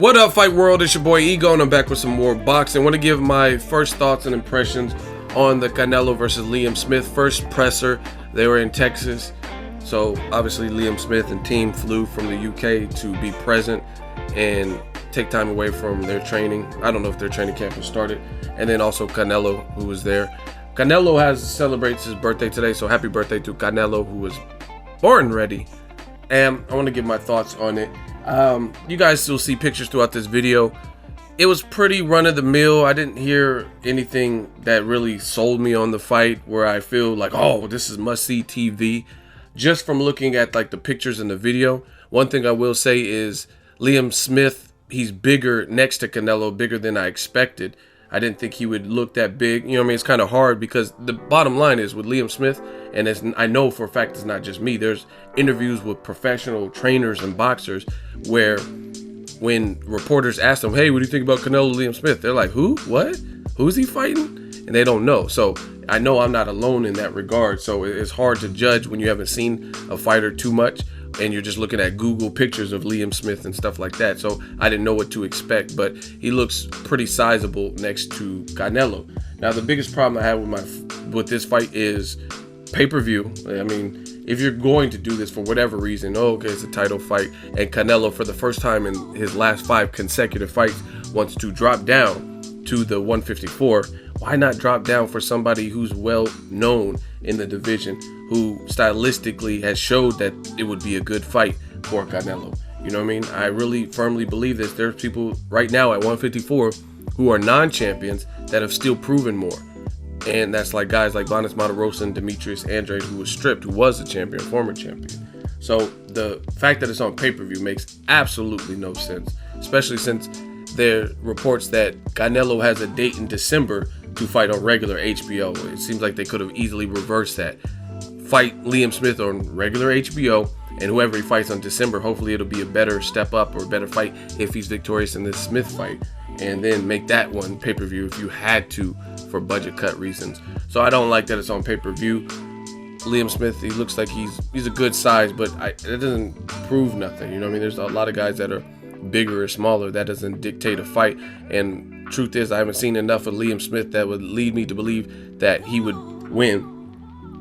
What up, Fight World? It's your boy Ego, and I'm back with some more boxing. I want to give my first thoughts and impressions on the Canelo versus Liam Smith first presser. They were in Texas, so obviously Liam Smith and team flew from the UK to be present and take time away from their training. I don't know if their training camp has started. And then also Canelo, who was there. Canelo celebrates his birthday today, so happy birthday to Canelo, who was born ready. And I want to give my thoughts on it. You guys still see pictures throughout this video. It was pretty run-of-the-mill. I didn't hear anything that really sold me on the fight where I feel like, oh, this is must-see TV. Just from looking at like the pictures in the video, one thing I will say is Liam Smith, he's bigger next to Canelo, bigger than I expected. I didn't think he would look that big. You know what I mean? It's kind of hard because the bottom line is with Liam Smith, and I know for a fact it's not just me, there's interviews with professional trainers and boxers where when reporters ask them, hey, what do you think about Canelo Liam Smith? They're like, who? What? Who's he fighting? And they don't know. So I know I'm not alone in that regard. So it's hard to judge when you haven't seen a fighter too much and you're just looking at Google pictures of Liam Smith and stuff like that. So I didn't know what to expect, but he looks pretty sizable next to Canelo. Now, the biggest problem I have with this fight is pay-per-view. I mean, if you're going to do this for whatever reason, okay, it's a title fight, and Canelo, for the first time in his last 5 consecutive fights, wants to drop down to the 154, why not drop down for somebody who's well known in the division, who stylistically has showed that it would be a good fight for Canelo? You know what I mean? I really firmly believe this. There's people right now at 154 who are non-champions that have still proven more. And that's like guys like Vanes Matarosa and Demetrius Andrade, who was stripped, who was a champion, former champion. So the fact that it's on pay-per-view makes absolutely no sense, especially since there are reports that Canelo has a date in December to fight on regular HBO. It seems like they could have easily reversed that. Fight Liam Smith on regular HBO, and whoever he fights on December, hopefully it'll be a better step up or a better fight if he's victorious in this Smith fight. And then make that one pay-per-view if you had to for budget cut reasons. So I don't like that it's on pay-per-view. Liam Smith, he looks like he's a good size, but it doesn't prove nothing. You know what I mean? There's a lot of guys that are bigger or smaller. That doesn't dictate a fight. And truth is, I haven't seen enough of Liam Smith that would lead me to believe that he would win.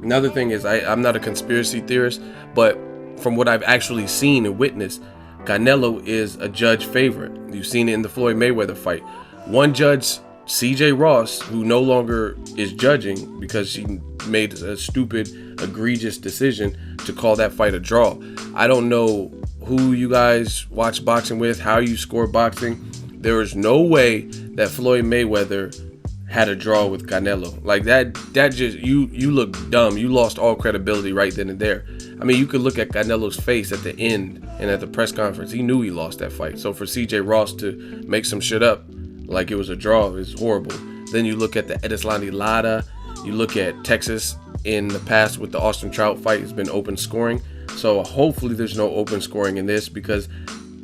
Another thing is, I'm not a conspiracy theorist, but from what I've actually seen and witnessed, Canelo is a judge favorite. You've seen it in the Floyd Mayweather fight. One judge, CJ Ross, who no longer is judging because she made a stupid, egregious decision to call that fight a draw. I don't know who you guys watch boxing with, how you score boxing. There is no way that Floyd Mayweather had a draw with Canelo. Like that just, you look dumb. You lost all credibility right then and there. I mean, you could look at Canelo's face at the end and at the press conference. He knew he lost that fight. So for CJ Ross to make some shit up like it was a draw is horrible. Then you look at the Edeslani Lara. You look at Texas in the past with the Austin Trout fight. It's been open scoring. So hopefully there's no open scoring in this, because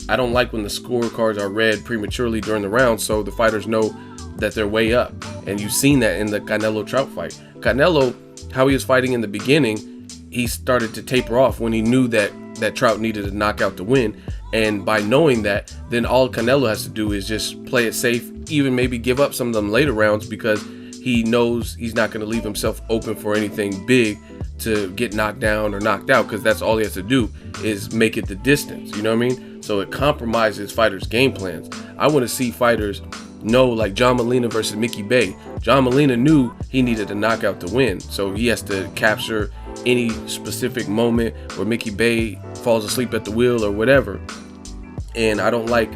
I don't like when the scorecards are read prematurely during the round so the fighters know that they're way up. And you've seen that in the Canelo Trout fight. Canelo, how he was fighting in the beginning, he started to taper off when he knew that Trout needed a knockout to win. And by knowing that, then all Canelo has to do is just play it safe, even maybe give up some of them later rounds, because he knows he's not going to leave himself open for anything big to get knocked down or knocked out, because that's all he has to do is make it the distance. You know what I mean? So it compromises fighters' game plans. I want to see fighters know, like John Molina versus Mickey Bay. John Molina knew he needed a knockout to win, so he has to capture any specific moment where Mickey Bay falls asleep at the wheel or whatever. And I don't like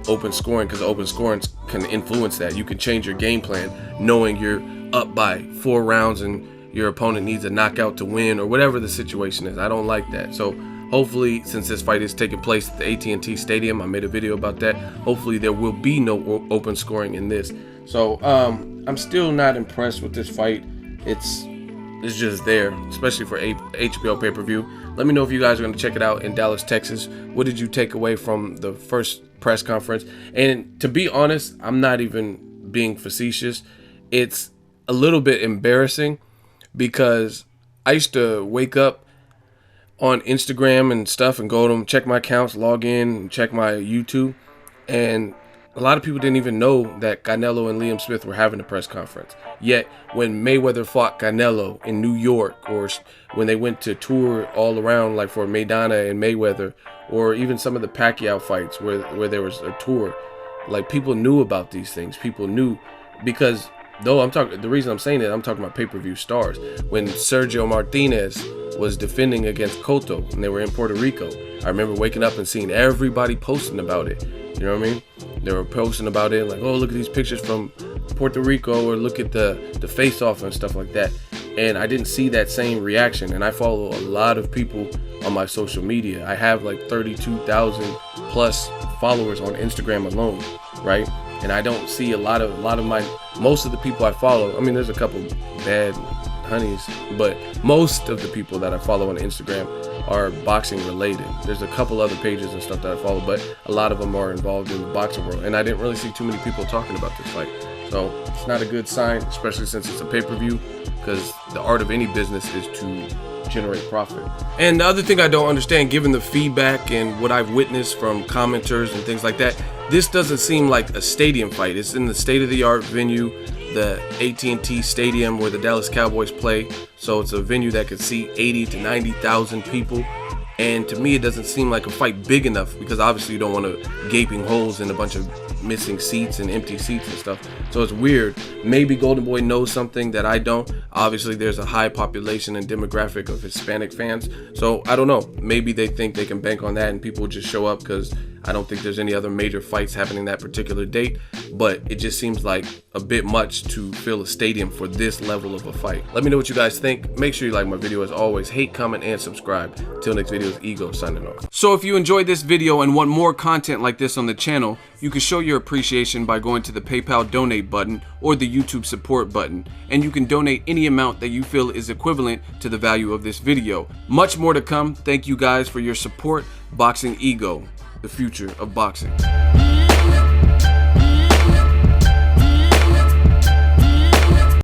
open scoring, because open scoring can influence that. You can change your game plan knowing you're up by 4 rounds and your opponent needs a knockout to win, or whatever the situation is. I don't like that. So hopefully, since this fight is taking place at the at&t Stadium, I made a video about that. Hopefully there will be no open scoring in this. So I'm still not impressed with this fight. It's just there, especially for HBO pay-per-view. Let me know if you guys are going to check it out in Dallas, Texas. What did you take away from the first press conference? And to be honest, I'm not even being facetious. It's a little bit embarrassing, because I used to wake up on Instagram and stuff and go to them, check my accounts, log in and check my YouTube. And a lot of people didn't even know that Canelo and Liam Smith were having a press conference. Yet, when Mayweather fought Canelo in New York, or when they went to tour all around, like for Maidana and Mayweather, or even some of the Pacquiao fights where there was a tour, like people knew about these things. People knew because the reason I'm saying it, I'm talking about pay-per-view stars. When Sergio Martinez was defending against Cotto and they were in Puerto Rico, I remember waking up and seeing everybody posting about it. You know what I mean? They were posting about it like, oh, look at these pictures from Puerto Rico, or look at the face-off and stuff like that. And I didn't see that same reaction. And I follow a lot of people on my social media. I have like 32,000 plus followers on Instagram alone, right? And I don't see most of the people I follow. I mean, there's a couple bad honeys, but most of the people that I follow on Instagram are boxing related. There's a couple other pages and stuff that I follow, but a lot of them are involved in the boxing world. And I didn't really see too many people talking about this fight. So it's not a good sign, especially since it's a pay-per-view, because the art of any business is to generate profit. And the other thing I don't understand, given the feedback and what I've witnessed from commenters and things like that, this doesn't seem like a stadium fight. It's in the state-of-the-art venue, the at&t Stadium where the Dallas Cowboys play. So it's a venue that could seat 80 to 90,000 people. And to me, it doesn't seem like a fight big enough, because obviously you don't want gaping holes and a bunch of missing seats and empty seats and stuff. So it's weird. Maybe Golden Boy knows something that I don't. Obviously, there's a high population and demographic of Hispanic fans. So I don't know. Maybe they think they can bank on that and people just show up, because I don't think there's any other major fights happening that particular date. But it just seems like a bit much to fill a stadium for this level of a fight. Let me know what you guys think. Make sure you like my video as always. Hate, comment, and subscribe. Till next video is Ego signing off. So if you enjoyed this video and want more content like this on the channel, you can show your appreciation by going to the PayPal donate button or the YouTube support button, and you can donate any amount that you feel is equivalent to the value of this video. Much more to come. Thank you guys for your support. Boxing Ego, the future of boxing.